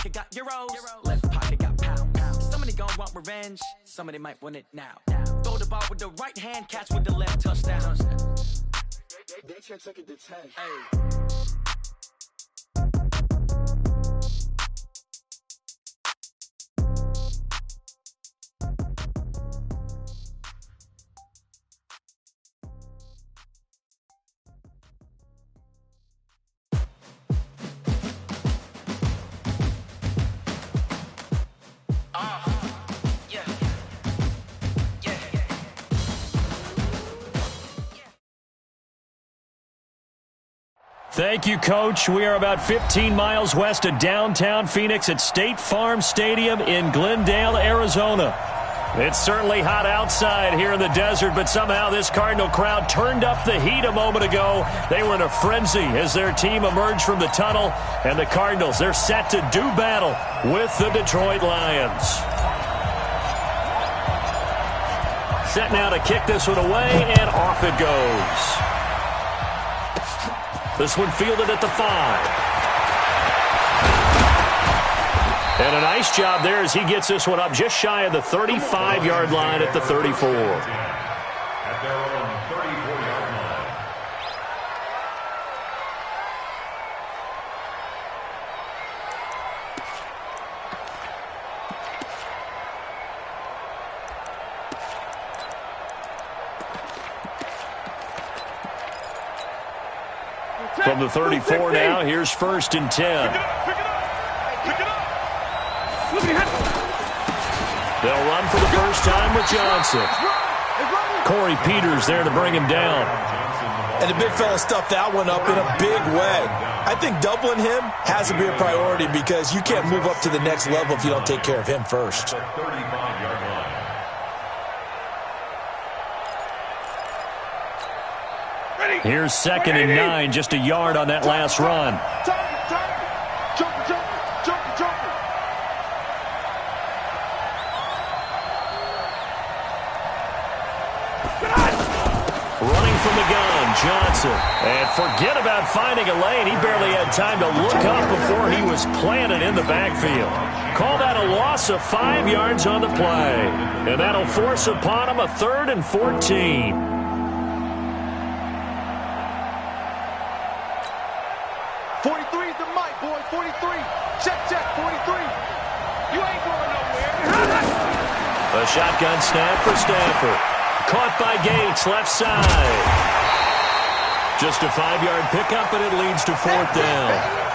pocket got euros, left pocket got pound. Somebody gon' want revenge, somebody might want it now. Throw the ball with the right hand, catch with the left, touchdown. They took it to 10. Hey. Thank you, Coach. We are about 15 miles west of downtown Phoenix at State Farm Stadium in Glendale, Arizona. It's certainly hot outside here in the desert, but somehow this Cardinal crowd turned up the heat a moment ago. They were in a frenzy as their team emerged from the tunnel, and the Cardinals, they're set to do battle with the Detroit Lions. Set now to kick this one away, and off it goes. This one fielded at the 5. And a nice job there as he gets this one up just shy of the 35-yard line at the 34. At their own 34-yard line. From the 34 now, here's 1st and 10. They'll run for the first time with Johnson. Corey Peters there to bring him down. And the big fella stuffed that one up in a big way. I think doubling him has to be a priority because you can't move up to the next level if you don't take care of him first. Here's 2nd and 9, just a yard on that last run. Running from the gun, Johnson. And forget about finding a lane. He barely had time to look up before he was planted in the backfield. Call that a loss of 5 yards on the play. And that'll force upon him a 3rd and 14. A shotgun snap for Stafford. Caught by Gates, left side. Just a 5-yard pickup, and it leads to 4th down.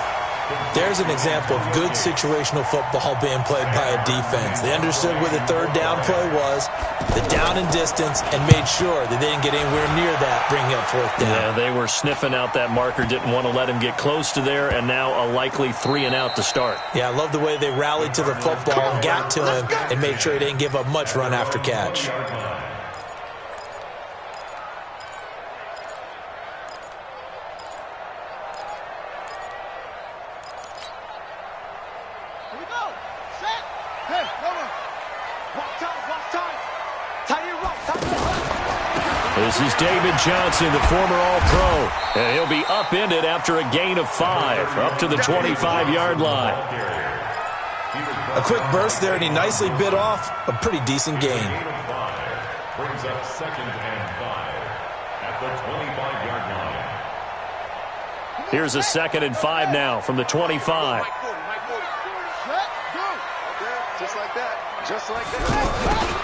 There's an example of good situational football being played by a defense. They understood where the 3rd down play was, the down and distance, and made sure that they didn't get anywhere near that, bringing up 4th down. Yeah, they were sniffing out that marker, didn't want to let him get close to there, and now a likely 3 and out to start. Yeah, I love the way they rallied to the football and got to him and made sure he didn't give up much run after catch. This is David Johnson, the former All-Pro, and he'll be upended after a gain of 5, up to the 25-yard line. A quick burst there, and he nicely bit off a pretty decent gain. Brings up 2nd and 5 at the 25-yard line. Here's a 2nd and 5 now from the 25. Just like that. Just like that.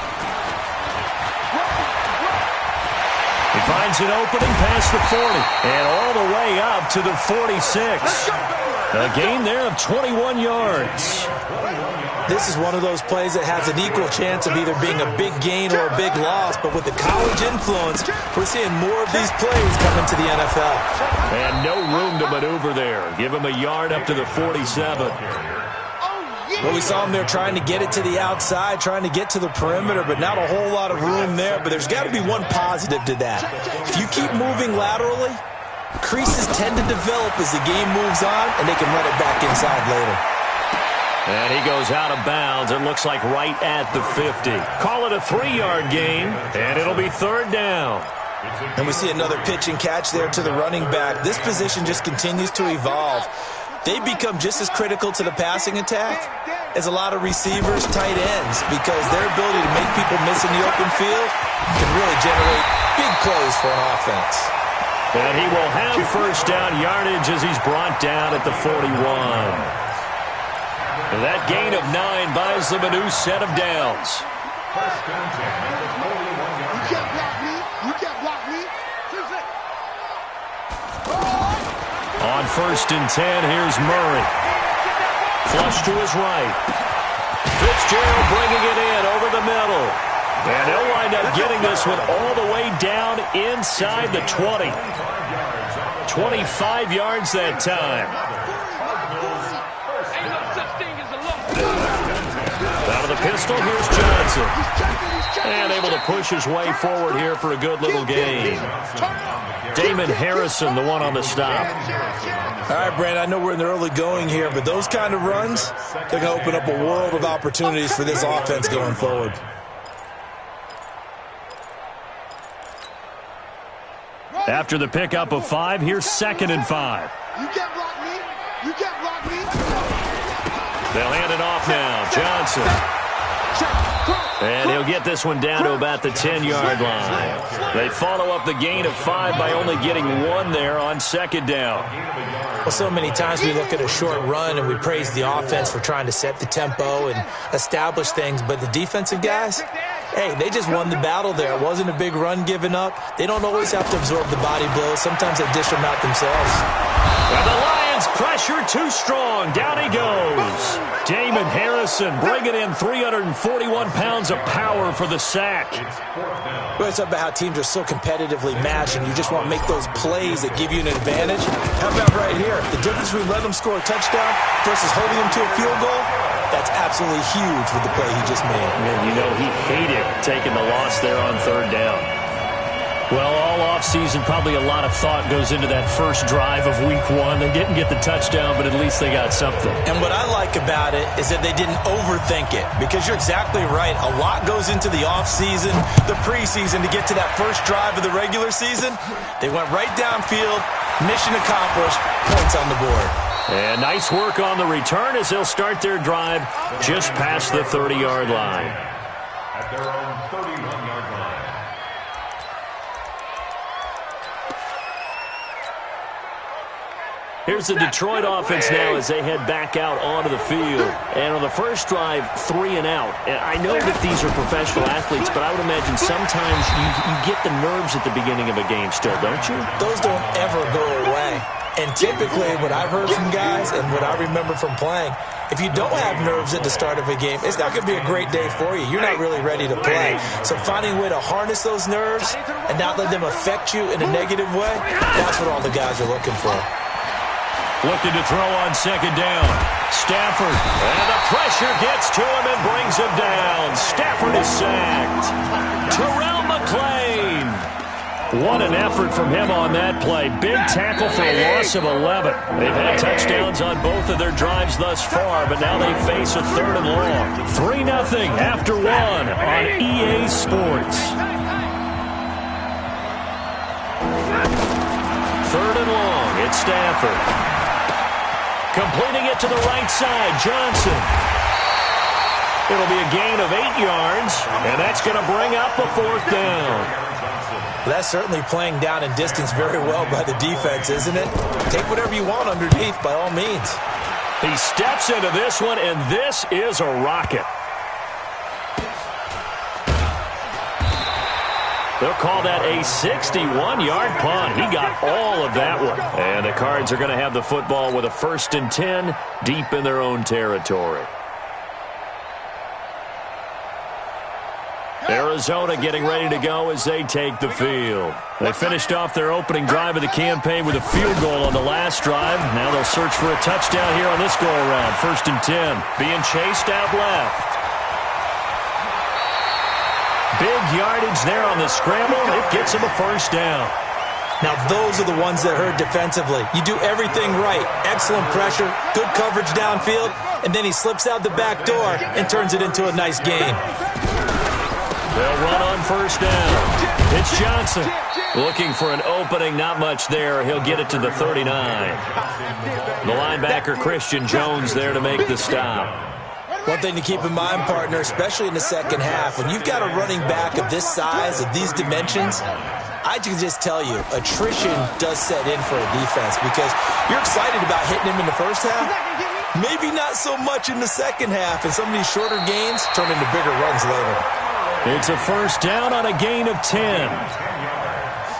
He finds an opening past the 40 and all the way up to the 46. A gain there of 21 yards. This is one of those plays that has an equal chance of either being a big gain or a big loss, but with the college influence, we're seeing more of these plays coming to the NFL. And no room to maneuver there. Give him a yard up to the 47. Well, we saw him there trying to get it to the outside, trying to get to the perimeter, but not a whole lot of room there. But there's got to be one positive to that. If you keep moving laterally, creases tend to develop as the game moves on, and they can run it back inside later. And he goes out of bounds. It looks like right at the 50. Call it a 3-yard gain, and it'll be 3rd down. And we see another pitch and catch there to the running back. This position just continues to evolve. they become just as critical to the passing attack as a lot of receivers, tight ends, because their ability to make people miss in the open field can really generate big plays for an offense. And he will have first down yardage as he's brought down at the 41. And that gain of 9 buys them a new set of downs. First down 10 at the 41-yard line. You can't block me. You can't block me. On first and 10, here's Murray. Flush to his right. Fitzgerald bringing it in over the middle. And he'll wind up getting this one all the way down inside the 20. 25 yards that time. Out of the pistol, here's Johnson. And able to push his way forward here for a good little gain. Damon Harrison, the one on the stop. All right, Brandon, I know we're in the early going here, but those kind of runs, they're going to open up a world of opportunities for this offense going forward. After the pickup of 5, here's 2nd and 5. You can't block me. You can't block me. They'll hand it off now. Johnson. And he'll get this one down to about the 10-yard line. They follow up the gain of 5 by only getting 1 there on 2nd down. Well, so many times we look at a short run and we praise the offense for trying to set the tempo and establish things, but the defensive guys, hey, they just won the battle there. It wasn't a big run given up. They don't always have to absorb the body blows. Sometimes they dish them out themselves. And the Lions pressure too strong. Down he goes. Damon Harrison bringing in 341 pounds of power for the sack. Well, it's about how teams are so competitively matched and you just want to make those plays that give you an advantage. How about right here? The difference between letting them score a touchdown versus holding them to a field goal, that's absolutely huge with the play he just made. And you know he hated taking the loss there on 3rd down. Well, all offseason, probably a lot of thought goes into that first drive of Week 1. They didn't get the touchdown, but at least they got something. And what I like about it is that they didn't overthink it, because you're exactly right. A lot goes into the offseason, the preseason, to get to that first drive of the regular season. They went right downfield, mission accomplished, points on the board. And nice work on the return as they'll start their drive just past the 30-yard line. At their own 31-yard line. Here's the Detroit offense now as they head back out onto the field. And on the first drive, 3 and out. And I know that these are professional athletes, but I would imagine sometimes you get the nerves at the beginning of a game still, don't you? Those don't ever go away. And typically what I've heard from guys and what I remember from playing, if you don't have nerves at the start of a game, it's not going to be a great day for you. You're not really ready to play. So finding a way to harness those nerves and not let them affect you in a negative way, that's what all the guys are looking for. Looking to throw on 2nd down. Stafford. And the pressure gets to him and brings him down. Stafford is sacked. Terrell McClain. What an effort from him on that play. Big tackle for a loss of 11. They've had touchdowns on both of their drives thus far, but now they face a 3rd and long. 3-0 after 1 on EA Sports. 3rd and long. It's Stafford. Completing it to the right side, Johnson. It'll be a gain of 8 yards, and that's going to bring up a 4th down. That's certainly playing down in distance very well by the defense, isn't it? Take whatever you want underneath, by all means. He steps into this one, and this is a rocket. They'll call that a 61-yard punt. He got all of that one. And the Cards are going to have the football with a 1st and 10 deep in their own territory. Arizona getting ready to go as they take the field. They finished off their opening drive of the campaign with a field goal on the last drive. Now they'll search for a touchdown here on this go-around. 1st and 10. Being chased out left. Big yardage there on the scramble. It gets him a 1st down. Now, those are the ones that hurt defensively. You do everything right. Excellent pressure, good coverage downfield, and then he slips out the back door and turns it into a nice gain. They'll run on first down. It's Johnson. Looking for an opening, not much there. He'll get it to the 39. The linebacker, Christian Jones, there to make the stop. One thing to keep in mind, partner, especially in the second half, when you've got a running back of this size, of these dimensions, I can just tell you, attrition does set in for a defense because you're excited about hitting him in the first half. Maybe not so much in the second half, and some of these shorter gains turn into bigger runs later. It's a first down on a gain of 10.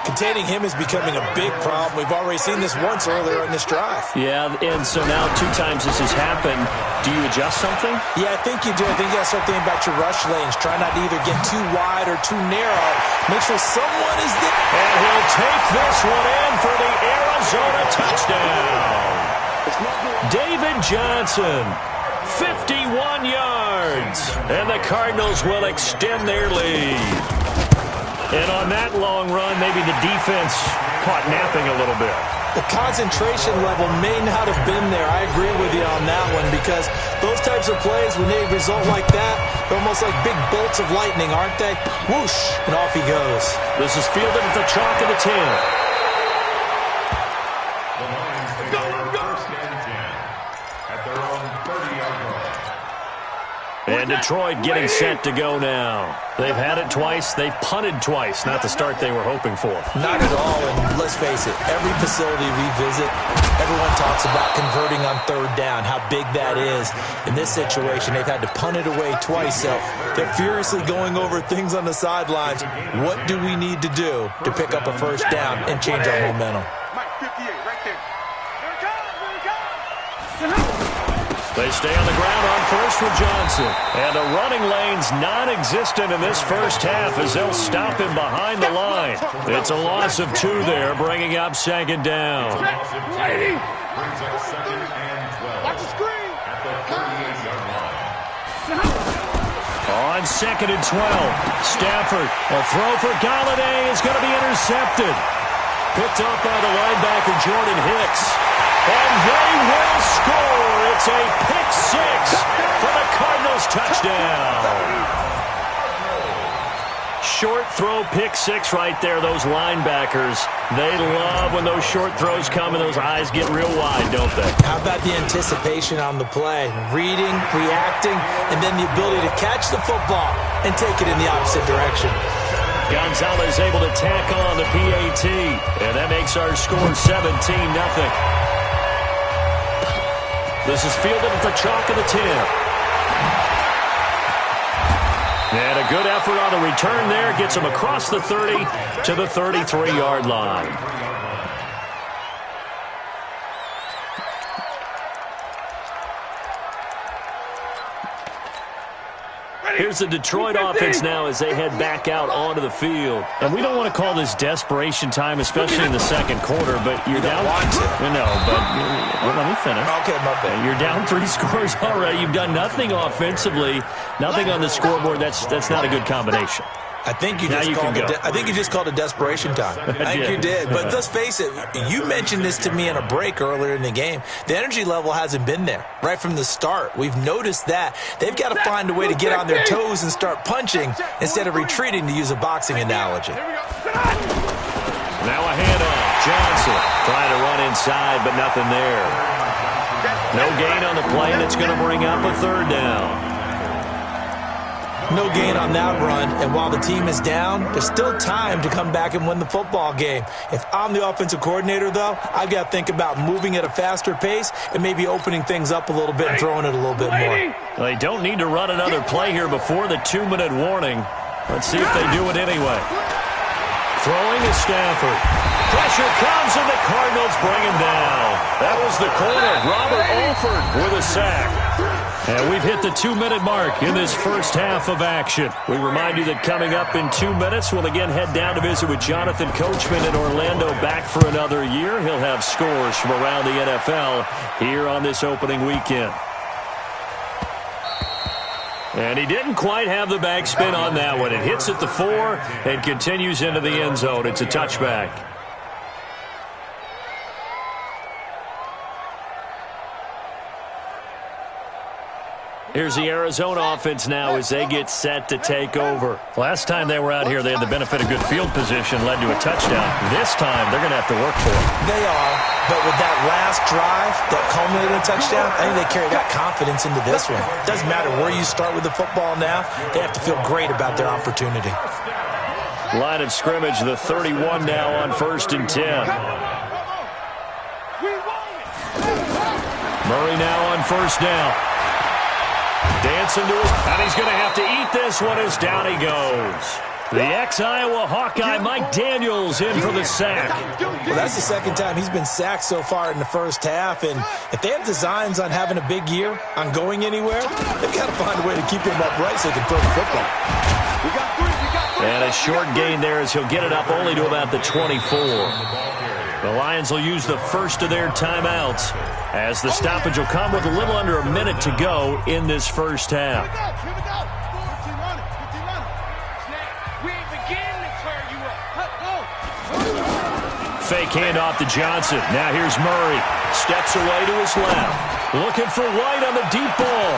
Containing him is becoming a big problem. We've already seen this once earlier in this drive. Yeah, and so now 2 times this has happened. Do you adjust something? Yeah, I think you do. I think you got to start thinking about your rush lanes. Try not to either get too wide or too narrow. Make sure someone is there. And he'll take this one in for the Arizona touchdown. David Johnson, 51 yards. And the Cardinals will extend their lead. And on that long run, maybe the defense caught napping a little bit. The concentration level may not have been there. I agree with you on that one because those types of plays, when they result like that, they're almost like big bolts of lightning, aren't they? Whoosh, and off he goes. This is fielded at the chalk of the 10. And Detroit getting set to go now. They've had it twice. They've punted twice. Not the start they were hoping for. Not at all. And let's face it, every facility we visit, everyone talks about converting on third down, how big that is. In this situation, they've had to punt it away twice. So they're furiously going over things on the sidelines. What do we need to do to pick up a first down and change our momentum? They stay on the ground on first with Johnson. And the running lane's non-existent in this first half as they'll stop him behind the line. It's a loss of 2 there, bringing up second down. Brings up second and 12. Watch the screen. At the 38-yard line. On second and 12, Stafford, a throw for Galladay is going to be intercepted. Picked up by the linebacker, Jordan Hicks. And they will score. It's a pick 6 for the Cardinals touchdown. Short throw, pick 6 right there, those linebackers. They love when those short throws come and those eyes get real wide, don't they? How about the anticipation on the play? Reading, reacting, and then the ability to catch the football and take it in the opposite direction. Gonzalez able to tack on the PAT, and that makes our score 17-0. This is fielded at the chalk of the 10. And a good effort on the return there. Gets him across the 30 to the 33-yard line. Here's the Detroit offense now as they head back out onto the field. And we don't want to call this desperation time, especially in the second quarter, but you're down. No, but let me finish. Okay, my bad. You're down 3 scores already. You've done nothing offensively, nothing on the scoreboard. That's not a good combination. I think you just called it desperation time. I think you did. But let's face it, you mentioned this to me in a break earlier in the game. The energy level hasn't been there right from the start. We've noticed that. They've got to find a way to get on their toes and start punching instead of retreating, to use a boxing analogy. Now a handoff. Johnson trying to run inside, but nothing there. No gain on the play, and it's going to bring up a third down. No gain on that run, and while the team is down, there's still time to come back and win the football game. If I'm the offensive coordinator, though, I've got to think about moving at a faster pace and maybe opening things up a little bit and throwing it a little bit more. They don't need to run another play here before the 2-minute warning. Let's see if they do it anyway. Throwing is Stafford. Pressure comes, and the Cardinals bring him down. That was the corner, Robert Alford, with a sack. And we've hit the 2-minute mark in this first half of action. We remind you that coming up in 2 minutes, we'll again head down to visit with Jonathan Coachman in Orlando, back for another year. He'll have scores from around the NFL here on this opening weekend. And he didn't quite have the backspin on that one. It hits at the 4 and continues into the end zone. It's a touchback. Here's the Arizona offense now as they get set to take over. Last time they were out here, they had the benefit of good field position, led to a touchdown. This time, they're going to have to work for it. They are, but with that last drive that culminated in a touchdown, I think they carry that confidence into this one. It doesn't matter where you start with the football now. They have to feel great about their opportunity. Line of scrimmage, the 31 now on 1st and 10. Murray now on 1st down. Dancing to his, and he's going to have to eat this one as down he goes. The ex-Iowa Hawkeye Mike Daniels in for the sack. Well, that's the second time he's been sacked so far in the first half, and if they have designs on having a big year, on going anywhere, they've got to find a way to keep him upright so they can throw the football. And a short gain there as he'll get it up only to about the 24. The Lions will use the first of their timeouts as the stoppage will come with a little under a minute to go in this first half. Fake handoff to Johnson. Now here's Murray. Steps away to his left. Looking for White on the deep ball.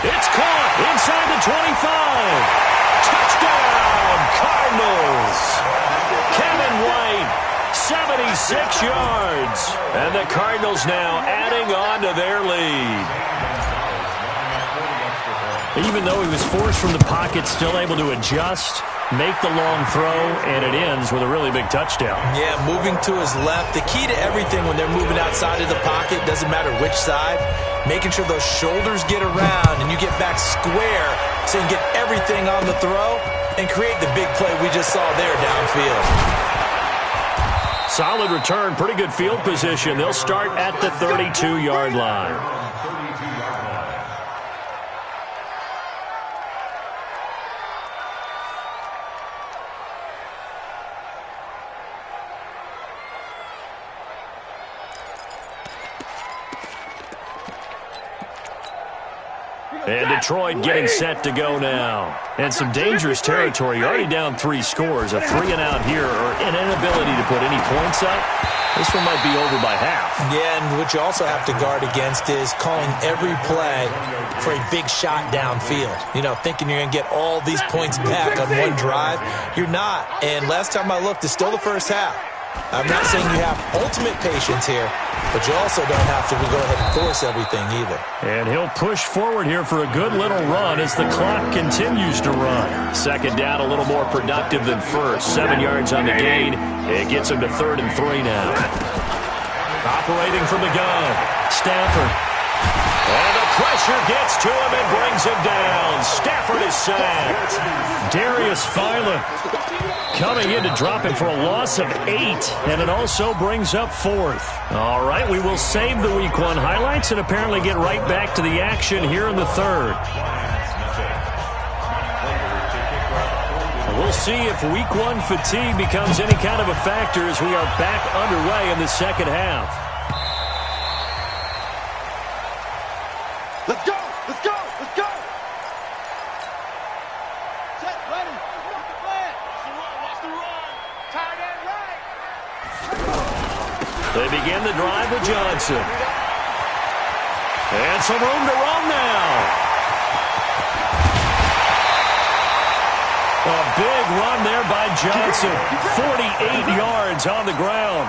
It's caught inside the 25. Touchdown, Cardinals. Kevin White. 76 yards. And the Cardinals now adding on to their lead. Even though he was forced from the pocket, still able to adjust, make the long throw, and it ends with a really big touchdown. Yeah, moving to his left. The key to everything when they're moving outside of the pocket, doesn't matter which side, making sure those shoulders get around and you get back square so you can get everything on the throw and create the big play we just saw there downfield. Solid return, pretty good field position. They'll start at the 32-yard line. And Detroit getting set to go now. And some dangerous territory. You're already down 3 scores. A 3-and-out here or an inability to put any points up. This one might be over by half. Yeah, and what you also have to guard against is calling every play for a big shot downfield. You know, thinking you're going to get all these points back on one drive. You're not. And last time I looked, it's still the first half. I'm not saying you have ultimate patience here, but you also don't have to go ahead and force everything either. And he'll push forward here for a good little run as the clock continues to run. Second down, a little more productive than first. 7 yards on the gain. It gets him to 3rd and 3 now. Operating from the gun, Stafford. And the pressure gets to him and brings him down. Stafford is sacked. Darius Philon coming in to drop him for a loss of 8, and it also brings up 4th. All right, we will save the Week 1 highlights and apparently get right back to the action here in the 3rd. We'll see if Week 1 fatigue becomes any kind of a factor as we are back underway in the second half. Let's go! Let's go! Let's go! Set, ready. What's the plan? Watch the run. Tight end right. They begin the drive with Johnson. And some room to run now. A big run there by Johnson. 48 yards on the ground.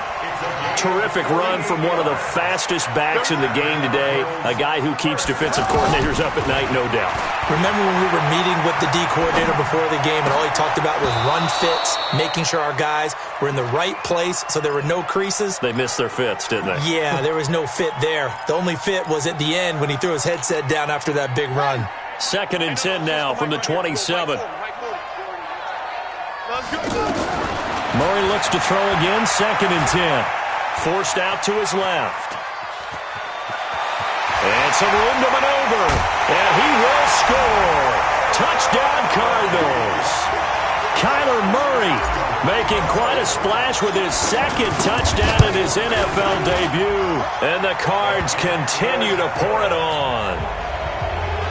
Terrific run from one of the fastest backs in the game today. A guy who keeps defensive coordinators up at night, no doubt. Remember when we were meeting with the D coordinator before the game and all he talked about was run fits, making sure our guys were in the right place so there were no creases? They missed their fits, didn't they? Yeah, there was no fit there. The only fit was at the end when he threw his headset down after that big run. 2nd and 10 now from the 27. Murray looks to throw again, 2nd and 10. Forced out to his left. And some room to maneuver. And he will score. Touchdown, Cardinals. Kyler Murray making quite a splash with his 2nd touchdown in his NFL debut. And the Cards continue to pour it on.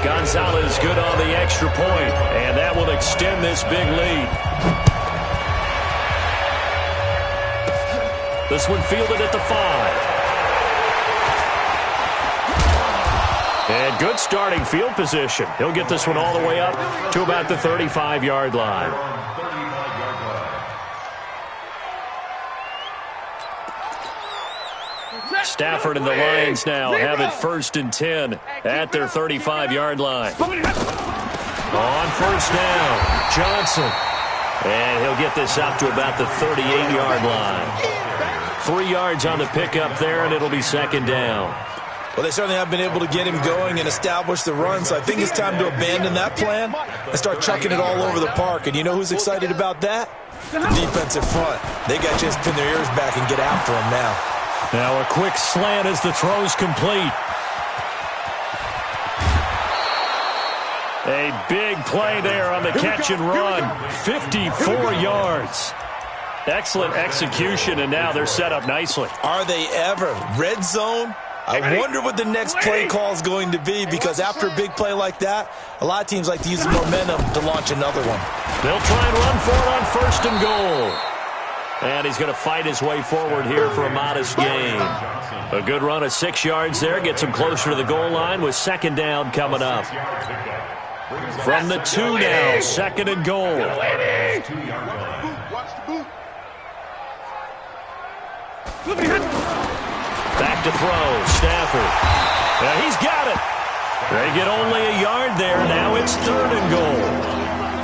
Gonzalez good on the extra point, and that will extend this big lead. This one fielded at the 5. And good starting field position. He'll get this one all the way up to about the 35-yard line. Stafford and the Lions now have it 1st and 10 at their 35-yard line. On first down, Johnson. And he'll get this up to about the 38-yard line. 3 yards on the pickup there, and it'll be 2nd down. Well, they certainly have been able to get him going and establish the run, so I think it's time to abandon that plan and start chucking it all over the park. And you know who's excited about that? The defensive front. They got to just pin their ears back and get after him now. Now a quick slant as the throw's complete. A big play there on the catch and run. 54 yards. Excellent execution, and now they're set up nicely. Are they ever? Red zone? I wonder what the next play call is going to be, because after a big play like that, a lot of teams like to use the momentum to launch another one. They'll try and run for it on 1st and goal. And he's going to fight his way forward here for a modest gain. A good run of 6 yards there. Gets him closer to the goal line with 2nd down coming up. From the 2 now, 2nd and goal. Back to throw, Stafford. He's got it. They get only a yard there. Now it's 3rd and goal.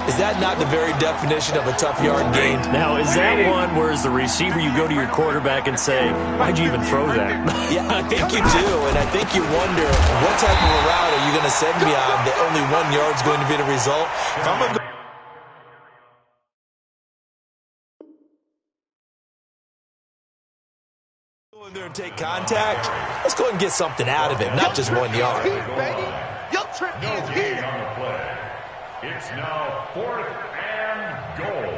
Is that not the very definition of a tough yard gain? Now, is that one where as the receiver you go to your quarterback and say, why'd you even throw that? Yeah, I think you do, and I think you wonder what type of a route are you going to send me on that only 1 yard's going to be the result? If I'm going to go in there and take contact, let's go ahead and get something out of it, not just 1 yard. Your trip is here. On the play. It's now 4th and goal.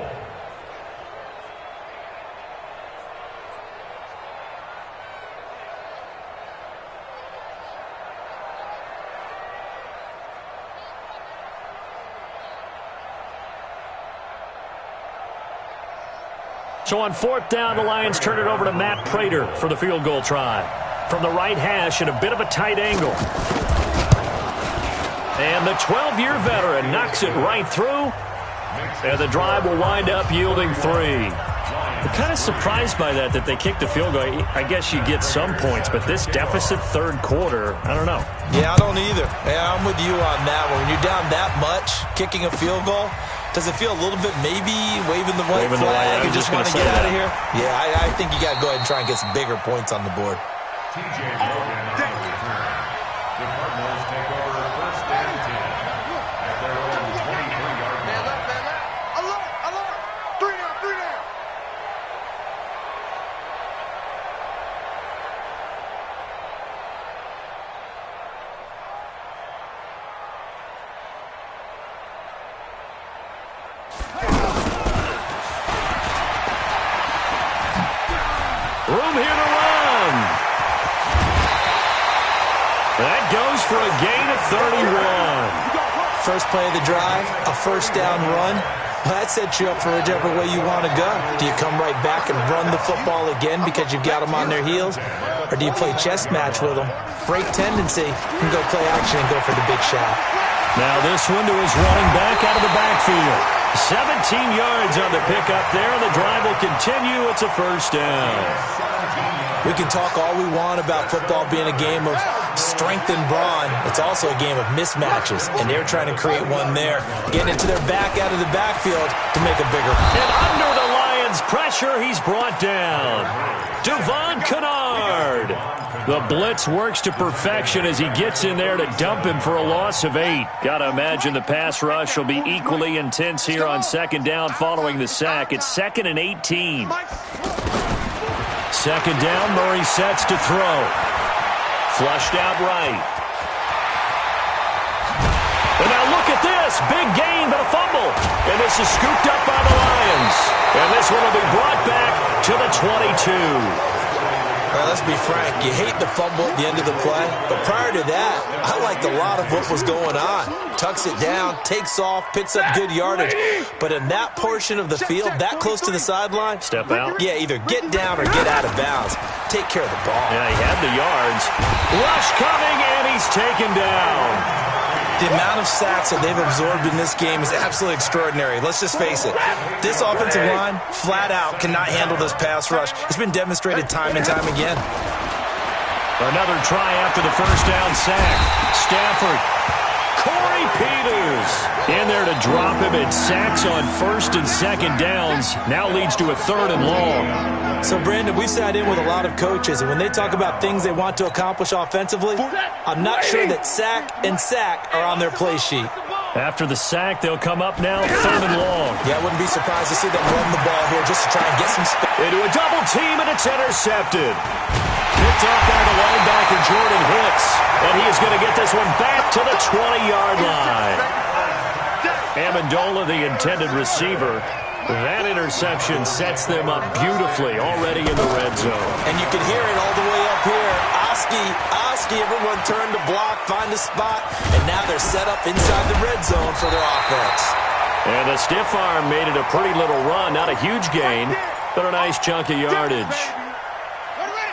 So on 4th down, the Lions turn it over to Matt Prater for the field goal try. From the right hash at a bit of a tight angle. And the 12-year veteran knocks it right through. And the drive will wind up yielding 3. I'm kind of surprised by that they kicked the field goal. I guess you get some points, but this deficit 3rd quarter, I don't know. Yeah, I don't either. Yeah, I'm with you on that one. When you're down that much, kicking a field goal, does it feel a little bit maybe waving the white flag and just want to get out of here? Yeah, I think you got to go ahead and try and get some bigger points on the board. TJ Morgan on the return. The Cardinals take over 1st and 10 at their own 23-yard line. Man left. Alert. 3 down. Room here to run. That goes for a gain of 31. First play of the drive, a 1st down run. That sets you up for whichever way you want to go. Do you come right back and run the football again because you've got them on their heels? Or do you play chess match with them, break tendency, and go play action and go for the big shot? Now this window is running back out of the backfield. 17 yards on the pickup there, and the drive will continue. It's a 1st down. We can talk all we want about football being a game of strength and brawn. It's also a game of mismatches, and they're trying to create one there, getting it to their back out of the backfield to make a bigger. And under the Lions' pressure, he's brought down. Devon Kennard. The blitz works to perfection as he gets in there to dump him for a loss of 8. Got to imagine the pass rush will be equally intense here on 2nd down following the sack. It's 2nd and 18. 2nd down, Murray sets to throw. Flushed out right. And now look at this. Big gain, but a fumble. And this is scooped up by the Lions. And this one will be brought back to the 22. Well, let's be frank. You hate the fumble at the end of the play, but prior to that, I liked a lot of what was going on. Tucks it down, takes off, picks up good yardage. But in that portion of the field, that close to the sideline, step out. Yeah, either get down or get out of bounds. Take care of the ball. Yeah, he had the yards. Rush coming, and he's taken down. The amount of sacks that they've absorbed in this game is absolutely extraordinary. Let's just face it. This offensive line, flat out, cannot handle this pass rush. It's been demonstrated time and time again. Another try after the first down sack. Stafford. Corey Peters in there to drop him. It sacks on first and second downs. Now leads to a 3rd and long. So, Brandon, we sat in with a lot of coaches, and when they talk about things they want to accomplish offensively, I'm not sure that sack and sack are on their play sheet. After the sack, they'll come up now 3rd and long. Yeah, I wouldn't be surprised to see them run the ball here just to try and get some space. Into a double team, and it's intercepted. Picked off by the linebacker, Jordan Hicks. And he is going to get this one back to the 20-yard line. Amendola, the intended receiver. That interception sets them up beautifully already in the red zone. And you can hear it all the way up here. Oski, everyone turned to block, find a spot, and now they're set up inside the red zone for their offense. And the stiff arm made it a pretty little run. Not a huge gain, but a nice chunk of yardage.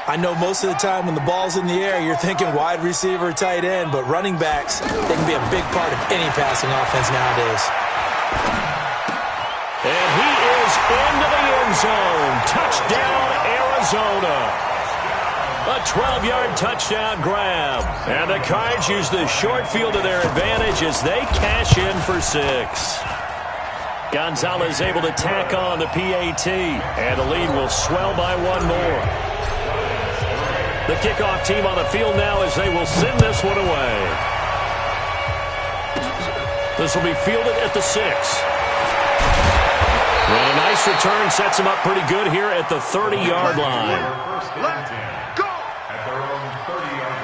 I know most of the time when the ball's in the air, you're thinking wide receiver, tight end, but running backs, they can be a big part of any passing offense nowadays. And he is into the end zone. Touchdown, Arizona. A 12-yard touchdown grab. And the Cards use the short field to their advantage as they cash in for 6. Gonzalez able to tack on the PAT. And the lead will swell by 1 more. The kickoff team on the field now as they will send this one away. This will be fielded at the 6. And a nice return sets them up pretty good here at the 30-yard line. Let's go! At their own 30-yard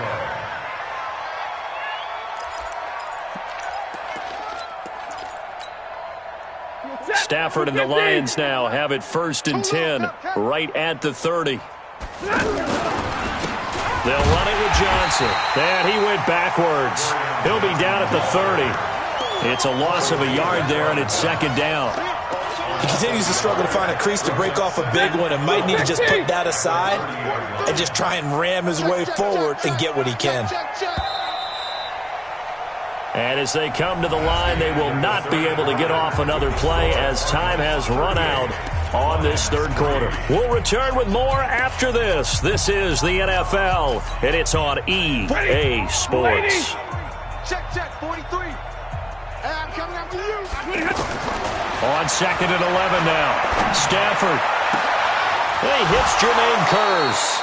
line. Stafford and the Lions now have it 1st and 10, right at the 30. They'll run it with Johnson. And he went backwards. He'll be down at the 30. It's a loss of a yard there, and it's 2nd down. He continues to struggle to find a crease to break off a big one and might need to just put that aside and just try and ram his way forward and get what he can. And as they come to the line, they will not be able to get off another play as time has run out on this 3rd quarter. We'll return with more after this. This is the NFL, and it's on EA Sports. Check, 43. Hey, I'm coming after you. On 2nd and 11 now. Stafford. He hits Jermaine Kearse.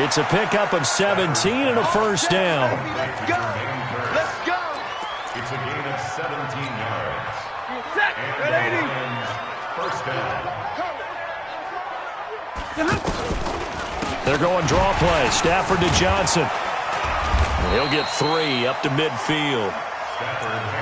It's a pickup of 17 and a 1st down. Let's go. It's a gain of 17 yards. And Ready? Lions, 1st down. They're going draw play. Stafford to Johnson. He'll get 3 up to midfield.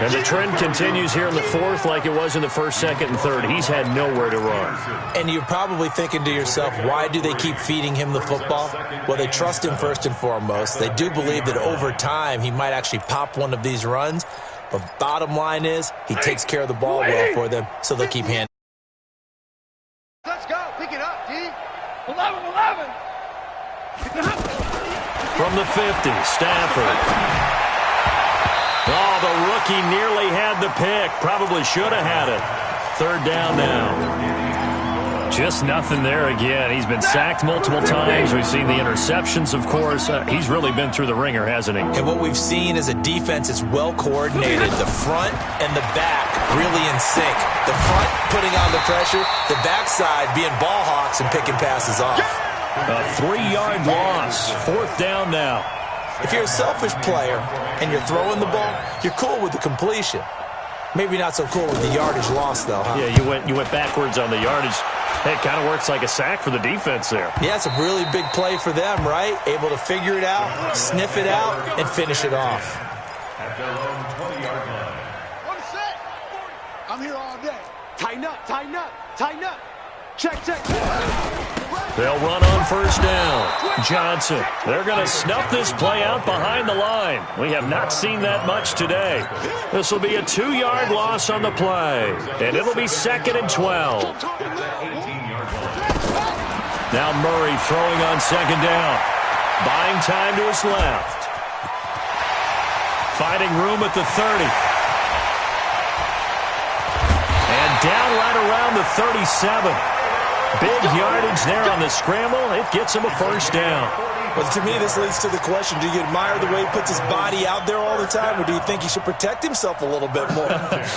And the trend continues here in the 4th like it was in the 1st, 2nd, and 3rd. He's had nowhere to run. And you're probably thinking to yourself, why do they keep feeding him the football? Well, they trust him first and foremost. They do believe that over time he might actually pop one of these runs. But bottom line is he takes care of the ball well for them, so they'll keep handing. Let's go. Pick it up, D. 11. From the 50, Stafford. Oh, the rookie nearly had the pick. Probably should have had it. 3rd down now. Just nothing there again. He's been sacked multiple times. We've seen the interceptions, of course. He's really been through the ringer, hasn't he? And what we've seen is a defense that's well coordinated. The front and the back really in sync. The front putting on the pressure. The backside being ball hawks and picking passes off. A 3-yard loss. 4th down now. If you're a selfish player and you're throwing the ball, you're cool with the completion. Maybe not so cool with the yardage loss, though, huh? Yeah, you went backwards on the yardage. It kind of works like a sack for the defense there. Yeah, it's a really big play for them, right? Able to figure it out, sniff it out, and finish it off. At their own 20-yard line. One set. I'm here all day. Tighten up. Check. They'll run on first down. Johnson. They're going to snuff this play out behind the line. We have not seen that much today. This will be a 2-yard loss on the play. And it'll be 2nd and 12. Now Murray throwing on 2nd down. Buying time to his left. Finding room at the 30. And down right around the 37. Big yardage there on the scramble. It gets him a first down. Well, to me, this leads to the question, do you admire the way he puts his body out there all the time, or do you think he should protect himself a little bit more?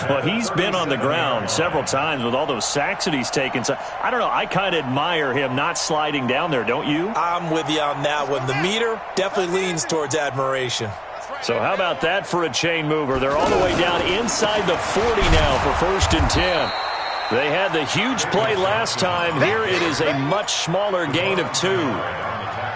Well, he's been on the ground several times with all those sacks that he's taken. So, I don't know. I kind of admire him not sliding down there, don't you? I'm with you on that one. The meter definitely leans towards admiration. So how about that for a chain mover? They're all the way down inside the 40 now for 1st and 10. They had the huge play last time. Here it is a much smaller gain of 2.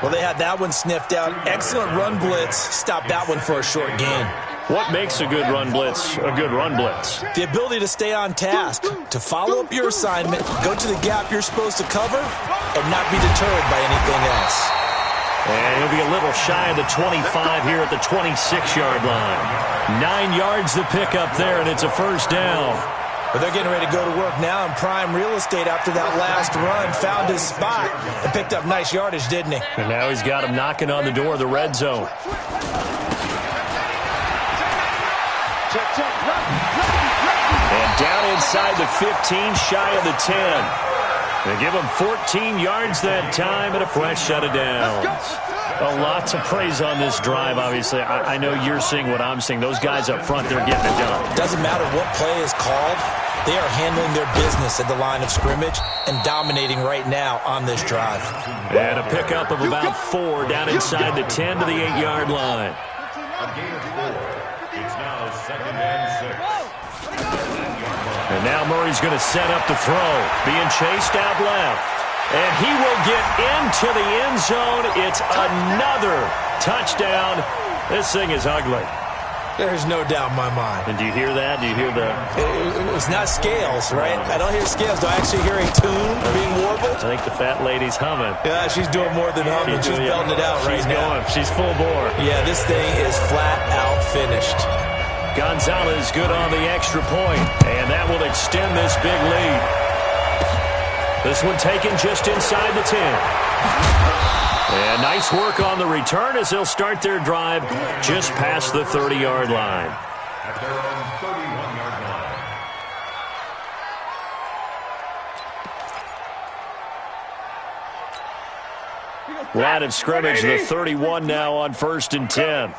Well, they had that one sniffed out. Excellent run blitz. Stop that one for a short gain. What makes a good run blitz a good run blitz? The ability to stay on task, to follow up your assignment, go to the gap you're supposed to cover, and not be deterred by anything else. And he'll be a little shy of the 25 here at the 26-yard line. 9 yards to pick up there, and it's a first down. But they're getting ready to go to work now in prime real estate after that last run. Found his spot and picked up nice yardage, didn't he? And now he's got him knocking on the door of the red zone. And down inside the 15, shy of the 10. They give him 14 yards that time and a fresh set of downs. A lot to praise on this drive, obviously. I know you're seeing what I'm seeing. Those guys up front, they're getting it done. Doesn't matter what play is called. They are handling their business at the line of scrimmage and dominating right now on this drive. And a pickup of about 4 down inside the 10 to the 8-yard line. A gain of 4. It's now 2nd and 6. And now Murray's going to set up to throw. Being chased out left. And he will get into the end zone. It's another touchdown. This thing is ugly. There's no doubt in my mind. And do you hear that? Do you hear the... It's not scales, right? I don't hear scales. Do I actually hear a tune being warbled? I think the fat lady's humming. Yeah, she's doing more than humming. She's belting it out right now. She's full bore. Yeah, this thing is flat out finished. Gonzalez good on the extra point, and that will extend this big lead. This one taken just inside the 10. And nice work on the return as they'll start their drive just past the 30-yard line. At their own 31-yard line. Line of scrimmage, the 31 now on 1st and 10.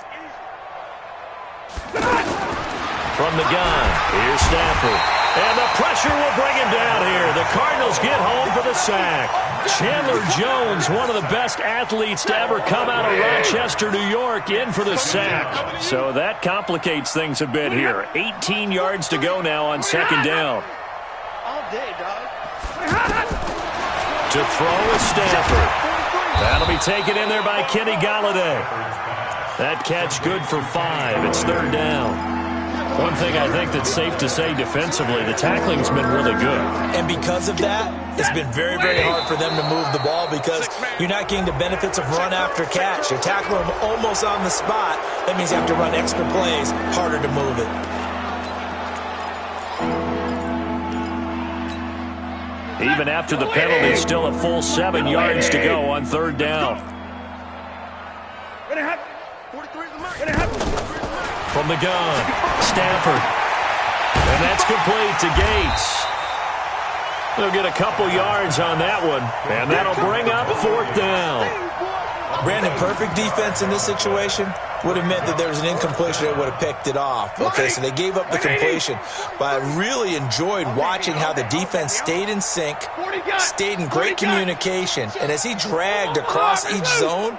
From the gun, here's Stafford. And the pressure will bring him down here. The Cardinals get home for the sack. Chandler Jones, one of the best athletes to ever come out of Rochester, New York, in for the sack. So that complicates things a bit here. 18 yards to go now on 2nd down. All day, dog. To throw is Stafford. That'll be taken in there by Kenny Golladay. That catch good for 5. It's 3rd down. One thing I think that's safe to say defensively, the tackling's been really good. And because of that, it's been very, very hard for them to move the ball because you're not getting the benefits of run after catch. You're tackling them almost on the spot. That means you have to run extra plays, harder to move it. Even after the penalty, still a full 7 yards to go on 3rd down. From the gun, Stafford. And that's complete to Gates. They'll get a couple yards on that one, and that'll bring up 4th down. Brandon, perfect defense in this situation would have meant that there was an incompletion that would have picked it off. Okay, so they gave up the completion. But I really enjoyed watching how the defense stayed in sync, stayed in great communication. And as he dragged across each zone,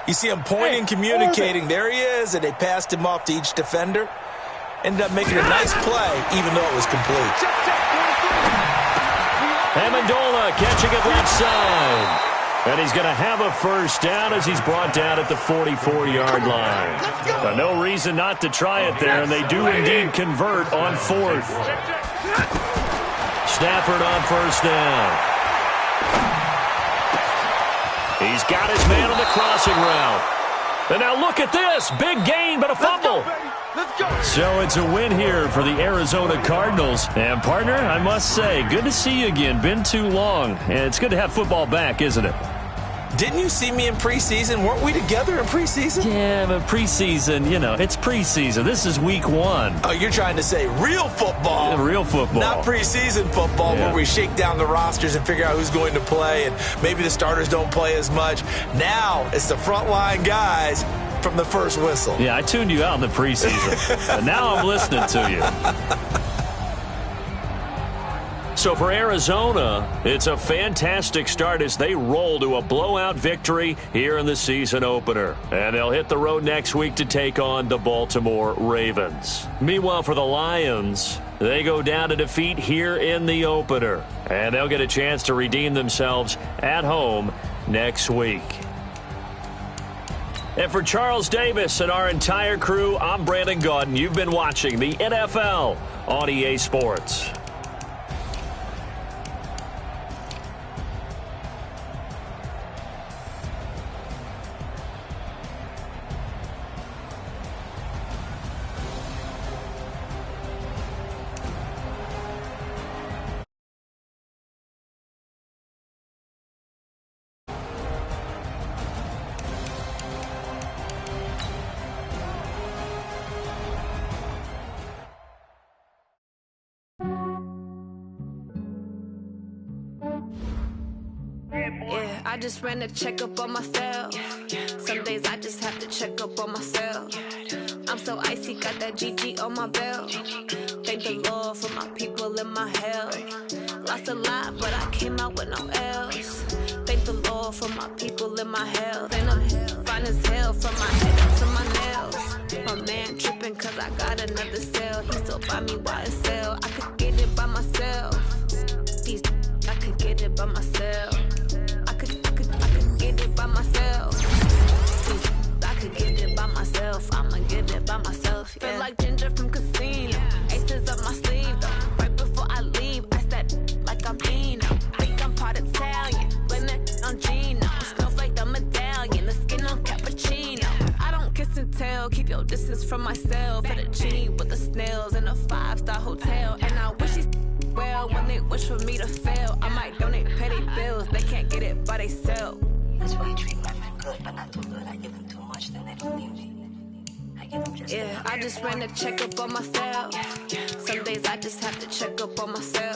you see him pointing, communicating. There he is, and they passed him off to each defender. Ended up making a nice play, even though it was complete. Amendola catching it left side. And he's going to have a first down as he's brought down at the 44-yard line. But no reason not to try it there, and they do indeed convert on 4th. Stafford on 1st down. He's got his man on the crossing route. And now look at this. Big gain, but a fumble. Let's go. So it's a win here for the Arizona Cardinals. And, partner, I must say, good to see you again. Been too long. And it's good to have football back, isn't it? Didn't you see me in preseason? Weren't we together in preseason? Yeah, but preseason, it's preseason. This is week 1. Oh, you're trying to say real football. Yeah, real football. Not preseason football where we shake down the rosters and figure out who's going to play, and maybe the starters don't play as much. Now it's the frontline guys from the first whistle. Yeah, I tuned you out in the preseason. But now I'm listening to you. So for Arizona, it's a fantastic start as they roll to a blowout victory here in the season opener. And they'll hit the road next week to take on the Baltimore Ravens. Meanwhile, for the Lions, they go down to defeat here in the opener. And they'll get a chance to redeem themselves at home next week. And for Charles Davis and our entire crew, I'm Brandon Gaudin. You've been watching the NFL on EA Sports. Yeah, I just ran a checkup on myself. Some days I just have to check up on myself. I'm so icy, got that GG on my belt. Thank the Lord for my people and my health. Lost a lot, but I came out with no else. Thank the Lord for my people and my health. And I'm fine as hell from my head to my nails. My man tripping cause I got another cell. He still buy me YSL. I could get it by myself. I could get it by myself. I could get it by myself. I could get it by myself. I'ma get it by myself. Yeah. Feel like Ginger from Casino. Aces up my sleeve though. Right before I leave, I said like I'm Eno. Think I'm part Italian. Blame that on Gino. Snowflake the medallion. The skin on cappuccino. I don't kiss and tell. Keep your distance from myself. Fettuccine with the snails in a 5-star hotel. And I wish he's well when they wish for me to fail. I might donate petty bills. They can't get it by themselves. That's why you treat my men good, but not too good. I give them too much, then they don't need me. I give them just I just ran a checkup on myself. Some days I just have to check up on myself.